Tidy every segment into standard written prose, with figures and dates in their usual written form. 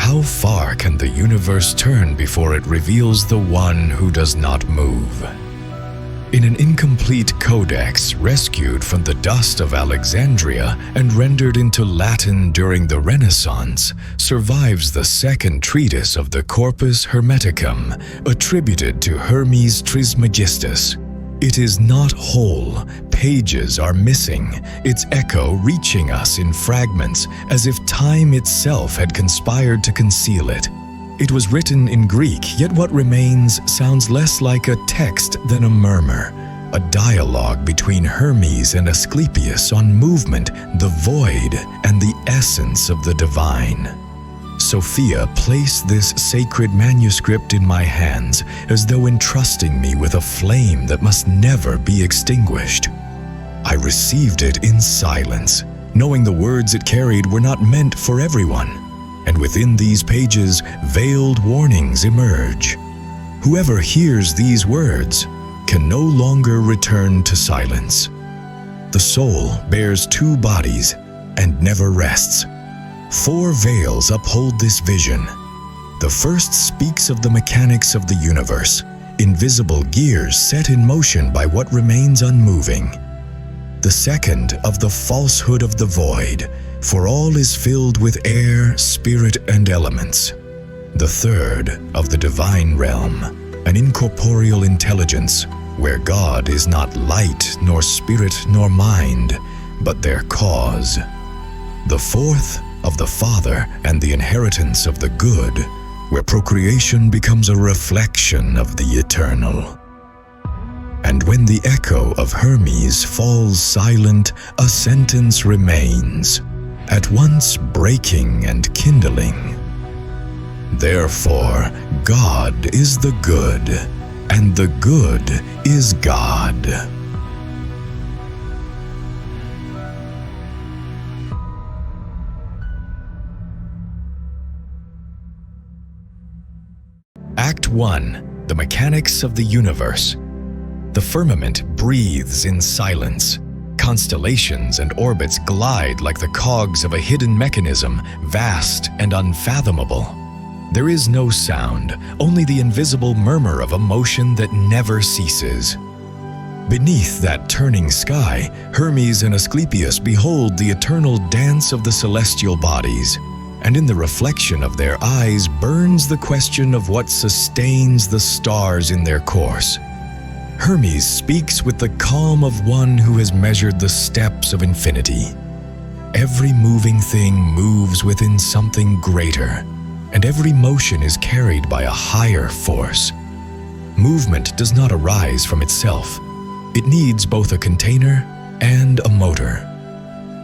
how far can the universe turn before it reveals the one who does not move? In an incomplete codex rescued from the dust of Alexandria and rendered into Latin during the Renaissance, survives the Second Treatise of the Corpus Hermeticum, attributed to Hermes Trismegistus. It is not whole, pages are missing, its echo reaching us in fragments as if time itself had conspired to conceal it. It was written in Greek, yet what remains sounds less like a text than a murmur, a dialogue between Hermes and Asclepius on movement, the void, and the essence of the divine. Sophia placed this sacred manuscript in my hands as though entrusting me with a flame that must never be extinguished. I received it in silence, knowing the words it carried were not meant for everyone. And within these pages, veiled warnings emerge. Whoever hears these words can no longer return to silence. The soul bears two bodies and never rests. 4 veils uphold this vision. The first speaks of the mechanics of the universe, invisible gears set in motion by what remains unmoving. The second of the falsehood of the void, for all is filled with air, spirit, and elements. The third of the divine realm, an incorporeal intelligence, where God is not light, nor spirit, nor mind, but their cause. The fourth of the Father and the inheritance of the good, where procreation becomes a reflection of the eternal. And when the echo of Hermes falls silent, a sentence remains, at once breaking and kindling. Therefore, God is the good, and the good is God. Act 1. The Mechanics of the Universe. The firmament breathes in silence. Constellations and orbits glide like the cogs of a hidden mechanism, vast and unfathomable. There is no sound, only the invisible murmur of a motion that never ceases. Beneath that turning sky, Hermes and Asclepius behold the eternal dance of the celestial bodies, and in the reflection of their eyes burns the question of what sustains the stars in their course. Hermes speaks with the calm of one who has measured the steps of infinity. Every moving thing moves within something greater, and every motion is carried by a higher force. Movement does not arise from itself. It needs both a container and a motor.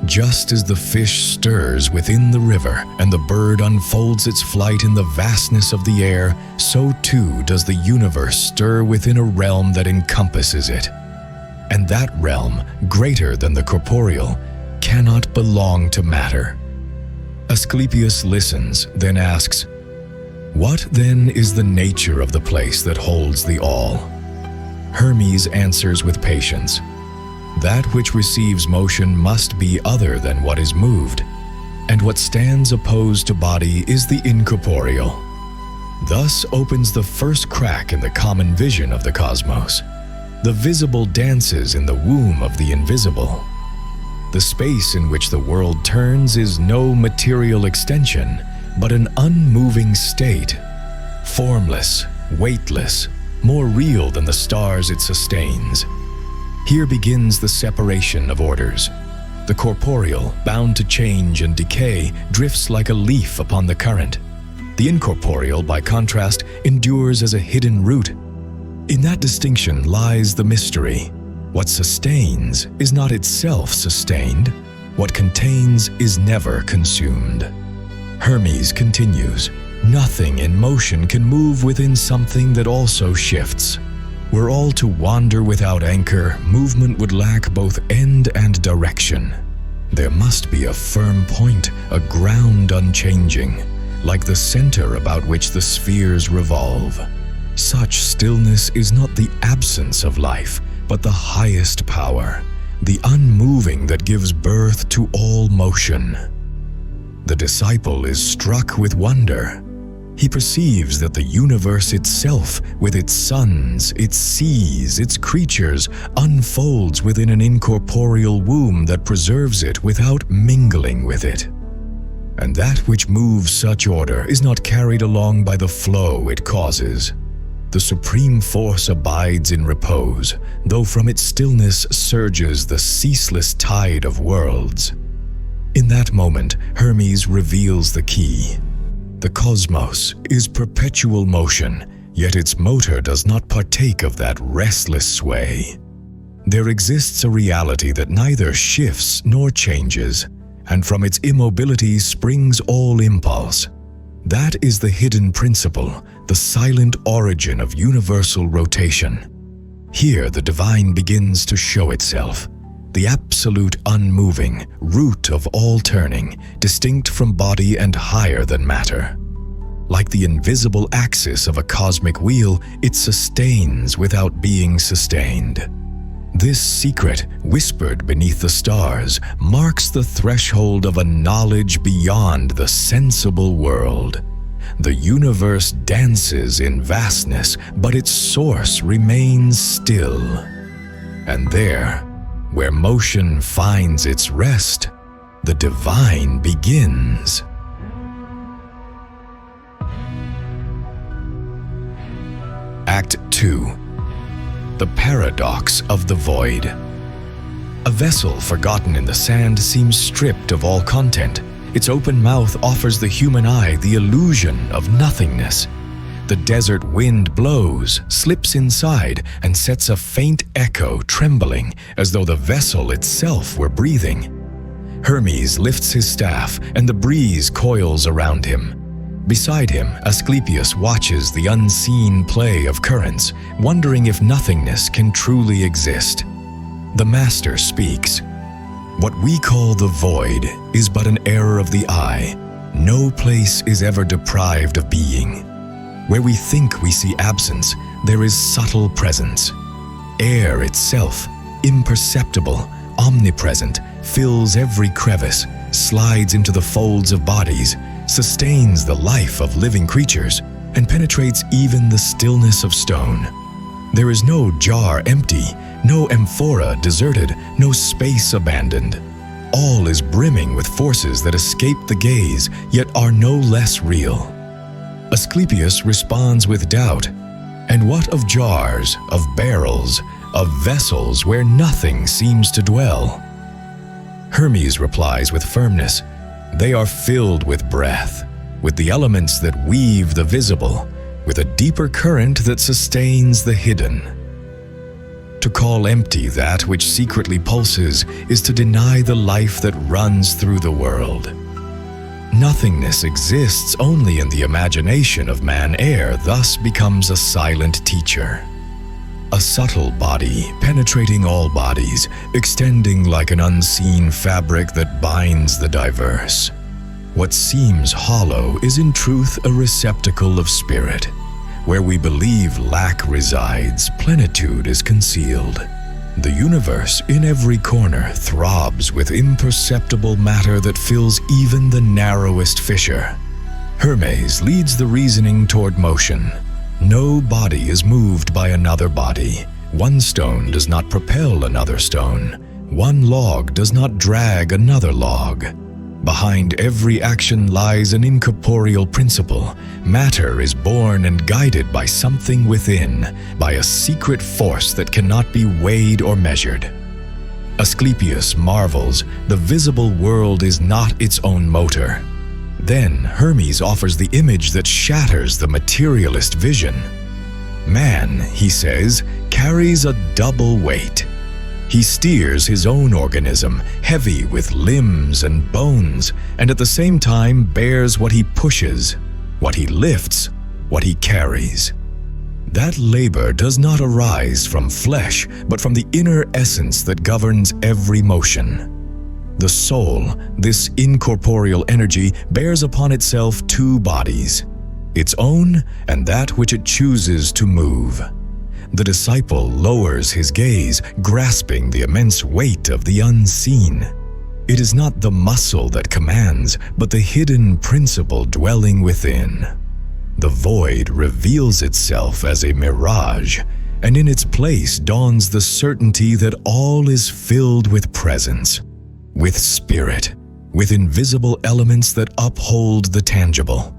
Just as the fish stirs within the river and the bird unfolds its flight in the vastness of the air, so too does the universe stir within a realm that encompasses it. And that realm, greater than the corporeal, cannot belong to matter. Asclepius listens, then asks, "What then is the nature of the place that holds the all?" Hermes answers with patience, "That which receives motion must be other than what is moved, and what stands opposed to body is the incorporeal." Thus opens the first crack in the common vision of the cosmos. The visible dances in the womb of the invisible. The space in which the world turns is no material extension, but an unmoving state, formless, weightless, more real than the stars it sustains. Here begins the separation of orders. The corporeal, bound to change and decay, drifts like a leaf upon the current. The incorporeal, by contrast, endures as a hidden root. In that distinction lies the mystery. What sustains is not itself sustained. What contains is never consumed. Hermes continues, "Nothing in motion can move within something that also shifts. Were all to wander without anchor, movement would lack both end and direction. There must be a firm point, a ground unchanging, like the center about which the spheres revolve. Such stillness is not the absence of life, but the highest power, the unmoving that gives birth to all motion." The disciple is struck with wonder. He perceives that the universe itself, with its suns, its seas, its creatures, unfolds within an incorporeal womb that preserves it without mingling with it. And that which moves such order is not carried along by the flow it causes. The supreme force abides in repose, though from its stillness surges the ceaseless tide of worlds. In that moment, Hermes reveals the key. The cosmos is perpetual motion, yet its motor does not partake of that restless sway. There exists a reality that neither shifts nor changes, and from its immobility springs all impulse. That is the hidden principle, the silent origin of universal rotation. Here the divine begins to show itself, the absolute unmoving, root of all turning, distinct from body and higher than matter. Like the invisible axis of a cosmic wheel, it sustains without being sustained. This secret, whispered beneath the stars, marks the threshold of a knowledge beyond the sensible world. The universe dances in vastness, but its source remains still. And there, where motion finds its rest, the divine begins. Act 2. The paradox of the void. A vessel forgotten in the sand seems stripped of all content. Its open mouth offers the human eye the illusion of nothingness. The desert wind blows, slips inside, and sets a faint echo trembling, as though the vessel itself were breathing. Hermes lifts his staff, and the breeze coils around him. Beside him, Asclepius watches the unseen play of currents, wondering if nothingness can truly exist. The master speaks. What we call the void is but an error of the eye. No place is ever deprived of being. Where we think we see absence, there is subtle presence. Air itself, imperceptible, omnipresent, fills every crevice, slides into the folds of bodies, sustains the life of living creatures, and penetrates even the stillness of stone. There is no jar empty, no amphora deserted, no space abandoned. All is brimming with forces that escape the gaze, yet are no less real. Asclepius responds with doubt. And what of jars, of barrels, of vessels where nothing seems to dwell? Hermes replies with firmness. They are filled with breath, with the elements that weave the visible, with a deeper current that sustains the hidden. To call empty that which secretly pulses is to deny the life that runs through the world. Nothingness exists only in the imagination of man. Air thus becomes a silent teacher. A subtle body penetrating all bodies, extending like an unseen fabric that binds the diverse. What seems hollow is in truth a receptacle of spirit. Where we believe lack resides, plenitude is concealed. The universe in every corner throbs with imperceptible matter that fills even the narrowest fissure. Hermes leads the reasoning toward motion. No body is moved by another body. One stone does not propel another stone. One log does not drag another log. Behind every action lies an incorporeal principle. Matter is born and guided by something within, by a secret force that cannot be weighed or measured. Asclepius marvels, the visible world is not its own motor. Then Hermes offers the image that shatters the materialist vision. Man, he says, carries a double weight. He steers his own organism, heavy with limbs and bones, and at the same time bears what he pushes, what he lifts, what he carries. That labor does not arise from flesh, but from the inner essence that governs every motion. The soul, this incorporeal energy, bears upon itself two bodies, its own and that which it chooses to move. The disciple lowers his gaze, grasping the immense weight of the unseen. It is not the muscle that commands, but the hidden principle dwelling within. The void reveals itself as a mirage, and in its place dawns the certainty that all is filled with presence, with spirit, with invisible elements that uphold the tangible.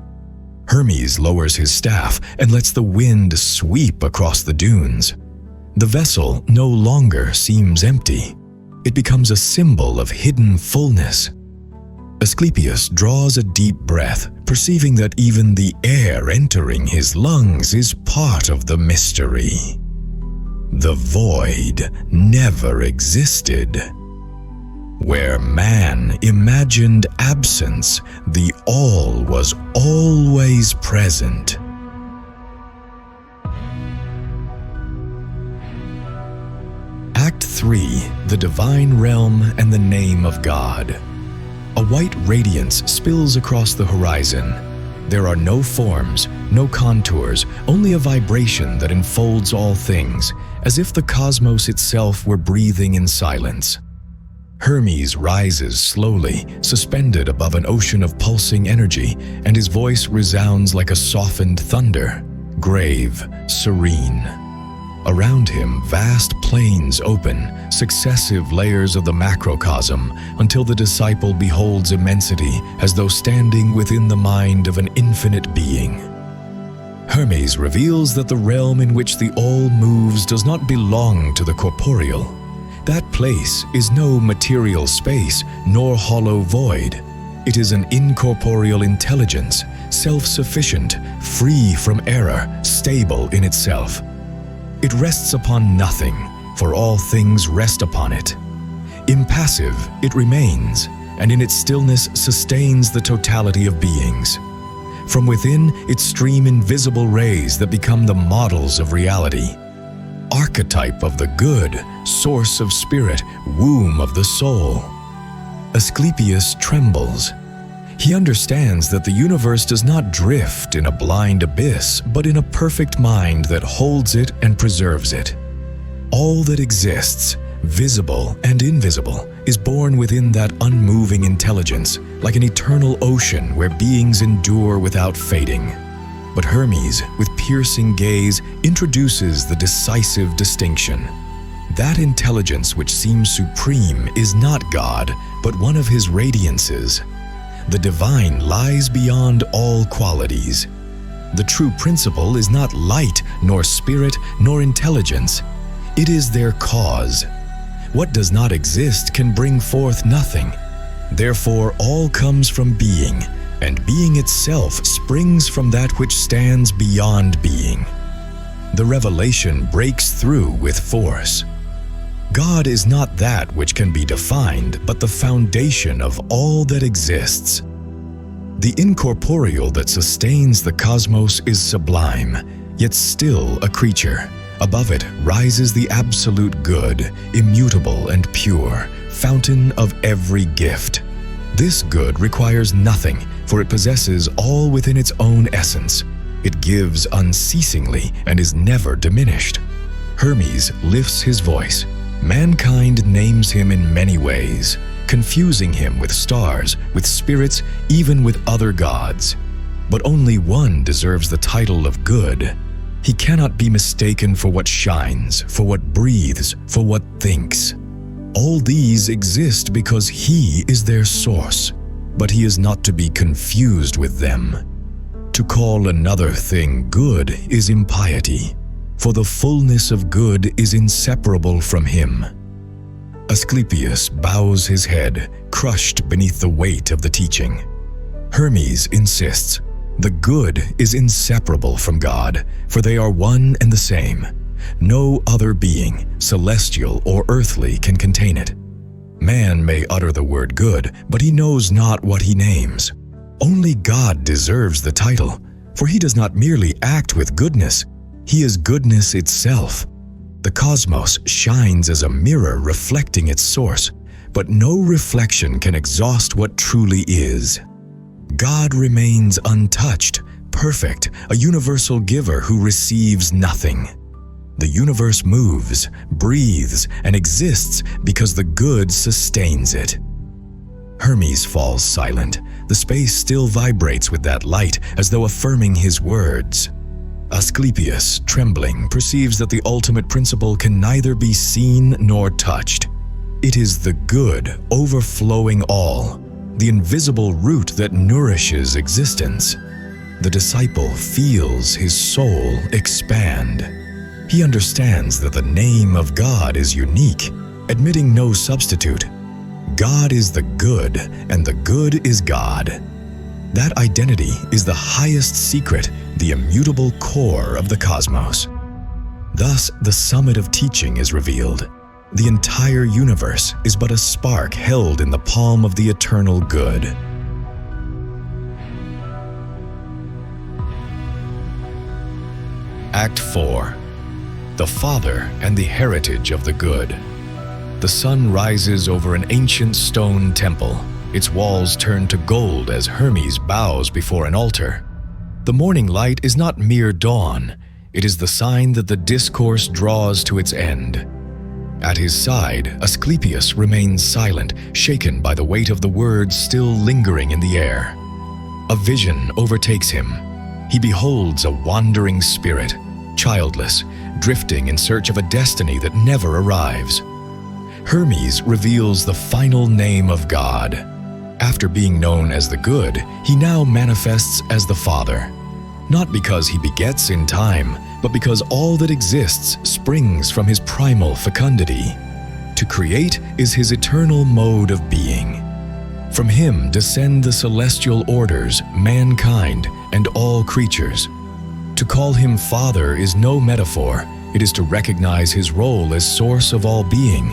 Hermes lowers his staff and lets the wind sweep across the dunes. The vessel no longer seems empty. It becomes a symbol of hidden fullness. Asclepius draws a deep breath, perceiving that even the air entering his lungs is part of the mystery. The void never existed. Where man imagined absence, the all was always present. Act 3. The Divine Realm and the Name of God. A white radiance spills across the horizon. There are no forms, no contours, only a vibration that enfolds all things, as if the cosmos itself were breathing in silence. Hermes rises slowly, suspended above an ocean of pulsing energy, and his voice resounds like a softened thunder, grave, serene. Around him, vast plains open, successive layers of the macrocosm, until the disciple beholds immensity as though standing within the mind of an infinite being. Hermes reveals that the realm in which the all moves does not belong to the corporeal. That place is no material space, nor hollow void. It is an incorporeal intelligence, self-sufficient, free from error, stable in itself. It rests upon nothing, for all things rest upon it. Impassive, it remains, and in its stillness sustains the totality of beings. From within, it stream invisible rays that become the models of reality. Archetype of the good, source of spirit, womb of the soul. Asclepius trembles. He understands that the universe does not drift in a blind abyss, but in a perfect mind that holds it and preserves it. All that exists, visible and invisible, is born within that unmoving intelligence, like an eternal ocean where beings endure without fading. But Hermes, with piercing gaze, introduces the decisive distinction. That intelligence which seems supreme is not God, but one of his radiances. The divine lies beyond all qualities. The true principle is not light, nor spirit, nor intelligence. It is their cause. What does not exist can bring forth nothing. Therefore, all comes from being, and being itself springs from that which stands beyond being. The revelation breaks through with force. God is not that which can be defined, but the foundation of all that exists. The incorporeal that sustains the cosmos is sublime, yet still a creature. Above it rises the absolute good, immutable and pure, fountain of every gift. This good requires nothing, for it possesses all within its own essence. It gives unceasingly and is never diminished. Hermes lifts his voice. Mankind names him in many ways, confusing him with stars, with spirits, even with other gods. But only one deserves the title of good. He cannot be mistaken for what shines, for what breathes, for what thinks. All these exist because he is their source, but he is not to be confused with them. To call another thing good is impiety, for the fullness of good is inseparable from him. Asclepius bows his head, crushed beneath the weight of the teaching. Hermes insists, the good is inseparable from God, for they are one and the same. No other being, celestial or earthly, can contain it. Man may utter the word good, but he knows not what he names. Only God deserves the title, for he does not merely act with goodness. He is goodness itself. The cosmos shines as a mirror reflecting its source, but no reflection can exhaust what truly is. God remains untouched, perfect, a universal giver who receives nothing. The universe moves, breathes, and exists because the good sustains it. Hermes falls silent. The space still vibrates with that light, as though affirming his words. Asclepius, trembling, perceives that the ultimate principle can neither be seen nor touched. It is the good overflowing all, the invisible root that nourishes existence. The disciple feels his soul expand. He understands that the name of God is unique, admitting no substitute. God is the good, and the good is God. That identity is the highest secret, the immutable core of the cosmos. Thus, the summit of teaching is revealed. The entire universe is but a spark held in the palm of the eternal good. Act 4. The Father and the Heritage of the Good. The sun rises over an ancient stone temple. Its walls turn to gold as Hermes bows before an altar. The morning light is not mere dawn. It is the sign that the discourse draws to its end. At his side, Asclepius remains silent, shaken by the weight of the words still lingering in the air. A vision overtakes him. He beholds a wandering spirit, childless, drifting in search of a destiny that never arrives. Hermes reveals the final name of God. After being known as the good, he now manifests as the Father. Not because he begets in time, but because all that exists springs from his primal fecundity. To create is his eternal mode of being. From him descend the celestial orders, mankind, and all creatures. To call him Father is no metaphor. It is to recognize his role as source of all being.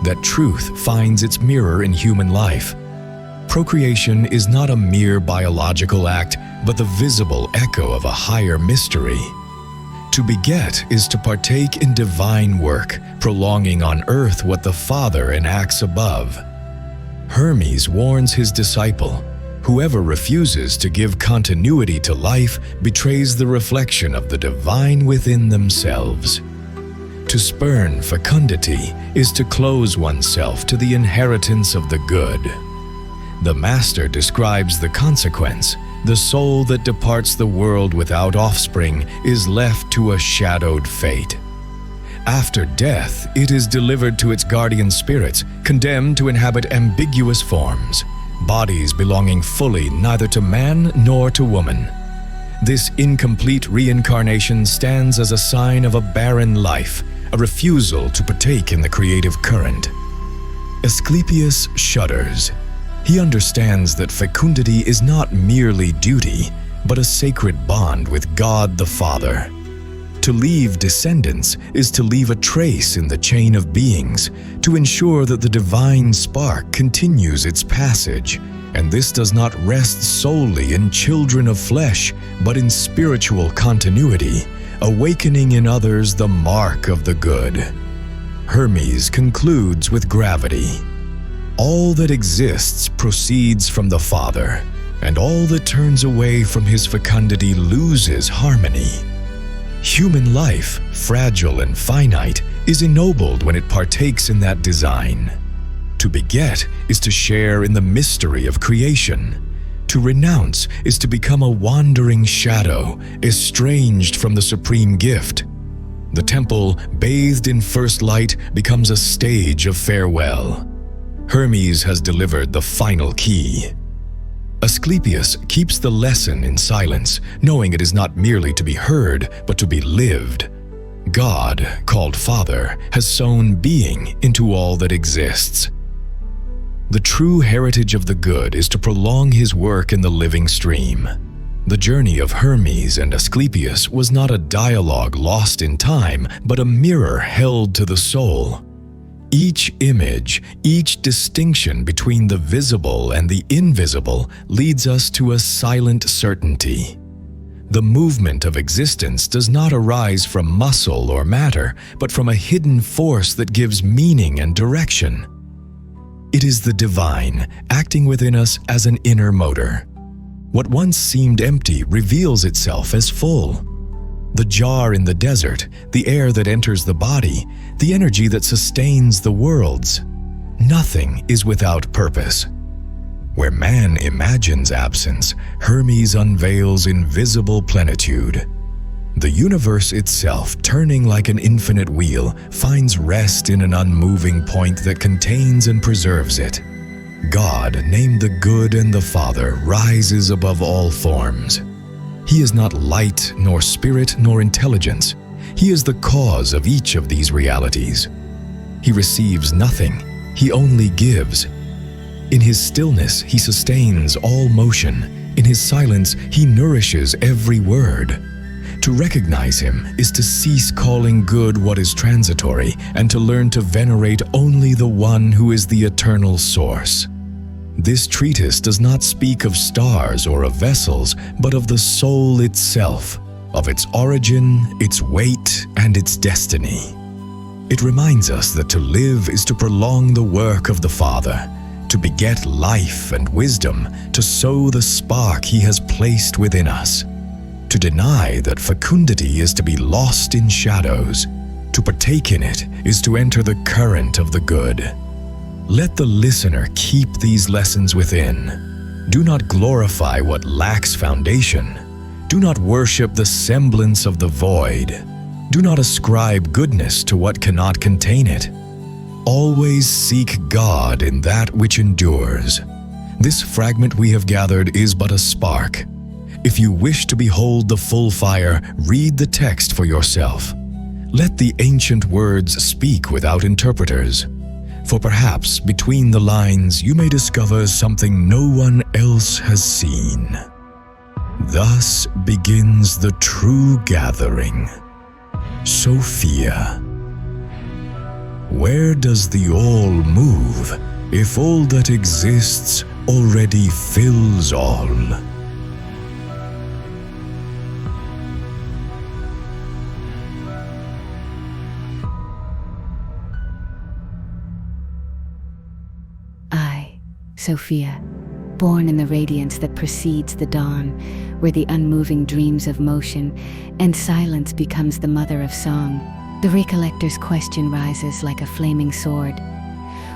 That truth finds its mirror in human life. Procreation is not a mere biological act, but the visible echo of a higher mystery. To beget is to partake in divine work, prolonging on earth what the Father enacts above. Hermes warns his disciple, whoever refuses to give continuity to life betrays the reflection of the divine within themselves. To spurn fecundity is to close oneself to the inheritance of the good. The Master describes the consequence. The soul that departs the world without offspring is left to a shadowed fate. After death, it is delivered to its guardian spirits, condemned to inhabit ambiguous forms, bodies belonging fully neither to man nor to woman. This incomplete reincarnation stands as a sign of a barren life, a refusal to partake in the creative current. Asclepius shudders. He understands that fecundity is not merely duty, but a sacred bond with God the Father. To leave descendants is to leave a trace in the chain of beings, to ensure that the divine spark continues its passage, and this does not rest solely in children of flesh, but in spiritual continuity, awakening in others the mark of the good. Hermes concludes with gravity. All that exists proceeds from the Father, and all that turns away from his fecundity loses harmony. Human life, fragile and finite, is ennobled when it partakes in that design. To beget is to share in the mystery of creation. To renounce is to become a wandering shadow, estranged from the supreme gift. The temple, bathed in first light, becomes a stage of farewell. Hermes has delivered the final key. Asclepius keeps the lesson in silence, knowing it is not merely to be heard, but to be lived. God, called Father, has sown being into all that exists. The true heritage of the good is to prolong his work in the living stream. The journey of Hermes and Asclepius was not a dialogue lost in time, but a mirror held to the soul. Each image, each distinction between the visible and the invisible leads us to a silent certainty. The movement of existence does not arise from muscle or matter, but from a hidden force that gives meaning and direction. It is the divine, acting within us as an inner motor. What once seemed empty reveals itself as full. The jar in the desert, the air that enters the body, the energy that sustains the worlds. Nothing is without purpose. Where man imagines absence, Hermes unveils invisible plenitude. The universe itself, turning like an infinite wheel, finds rest in an unmoving point that contains and preserves it. God, named the Good and the Father, rises above all forms. He is not light, nor spirit, nor intelligence. He is the cause of each of these realities. He receives nothing. He only gives. In his stillness, he sustains all motion. In his silence, he nourishes every word. To recognize him is to cease calling good what is transitory and to learn to venerate only the one who is the eternal source. This treatise does not speak of stars or of vessels, but of the soul itself, of its origin, its weight, and its destiny. It reminds us that to live is to prolong the work of the Father, to beget life and wisdom, to sow the spark he has placed within us. To deny that fecundity is to be lost in shadows. To partake in it is to enter the current of the good. Let the listener keep these lessons within. Do not glorify what lacks foundation. Do not worship the semblance of the void. Do not ascribe goodness to what cannot contain it. Always seek God in that which endures. This fragment we have gathered is but a spark. If you wish to behold the full fire, read the text for yourself. Let the ancient words speak without interpreters. For perhaps between the lines you may discover something no one else has seen. Thus begins the true gathering. Sophia. Where does the all move, if all that exists already fills all? I, Sophia, born in the radiance that precedes the dawn, where the unmoving dreams of motion, and silence becomes the mother of song, the recollector's question rises like a flaming sword.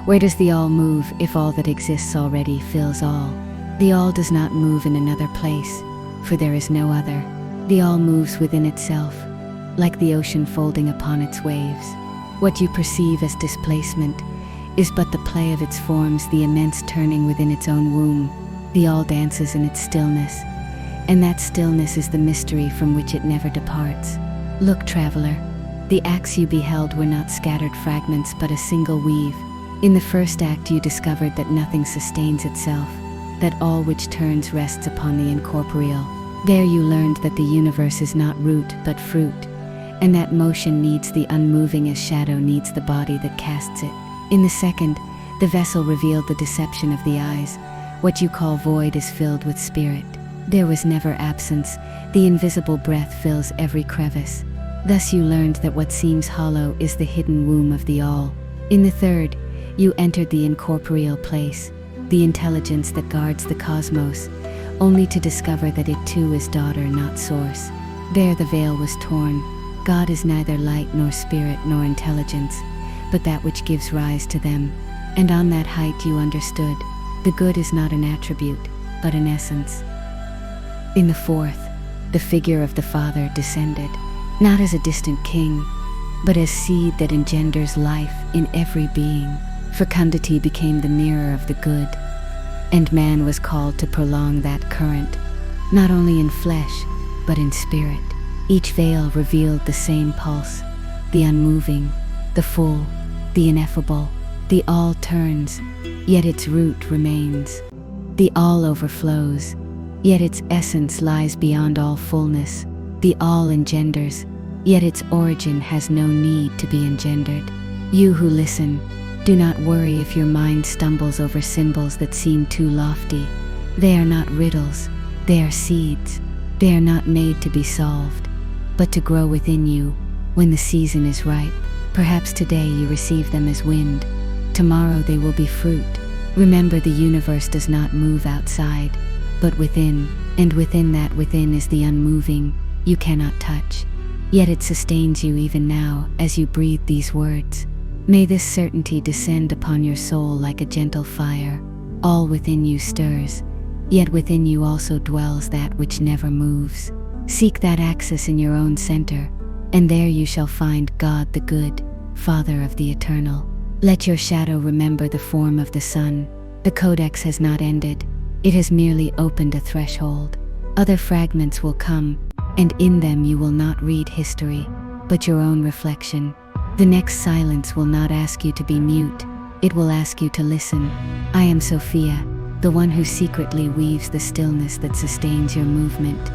Where does the all move if all that exists already fills all? The all does not move in another place, for there is no other. The all moves within itself, like the ocean folding upon its waves. What you perceive as displacement is but the play of its forms, the immense turning within its own womb. The all dances in its stillness, and that stillness is the mystery from which it never departs. Look, traveler, the acts you beheld were not scattered fragments, but a single weave. In the first act you discovered that nothing sustains itself, that all which turns rests upon the incorporeal. There you learned that the universe is not root, but fruit, and that motion needs the unmoving as shadow needs the body that casts it. In the second, the vessel revealed the deception of the eyes. What you call void is filled with spirit. There was never absence. The invisible breath fills every crevice. Thus you learned that what seems hollow is the hidden womb of the all. In the third, you entered the incorporeal place, the intelligence that guards the cosmos, only to discover that it too is daughter, not source. There the veil was torn. God is neither light nor spirit nor intelligence, but that which gives rise to them. And on that height you understood, the good is not an attribute, but an essence. In the fourth, the figure of the Father descended, not as a distant king, but as seed that engenders life in every being. Fecundity became the mirror of the good, and man was called to prolong that current, not only in flesh, but in spirit. Each veil revealed the same pulse, the unmoving, the full, the ineffable. The all turns, yet its root remains. The all overflows, yet its essence lies beyond all fullness. The all engenders, yet its origin has no need to be engendered. You who listen, do not worry if your mind stumbles over symbols that seem too lofty. They are not riddles, they are seeds. They are not made to be solved, but to grow within you when the season is ripe. Perhaps today you receive them as wind. Tomorrow they will be fruit. Remember, the universe does not move outside, but within, and within that within is the unmoving you cannot touch. Yet it sustains you even now as you breathe these words. May this certainty descend upon your soul like a gentle fire. all within you stirs, yet within you also dwells that which never moves. Seek that axis in your own center, and there you shall find God the good, Father of the eternal. Let your shadow remember the form of the sun. The codex has not ended, it has merely opened a threshold. Other fragments will come, and in them you will not read history, but your own reflection. The next silence will not ask you to be mute, it will ask you to listen. I am Sophia, the one who secretly weaves the stillness that sustains your movement.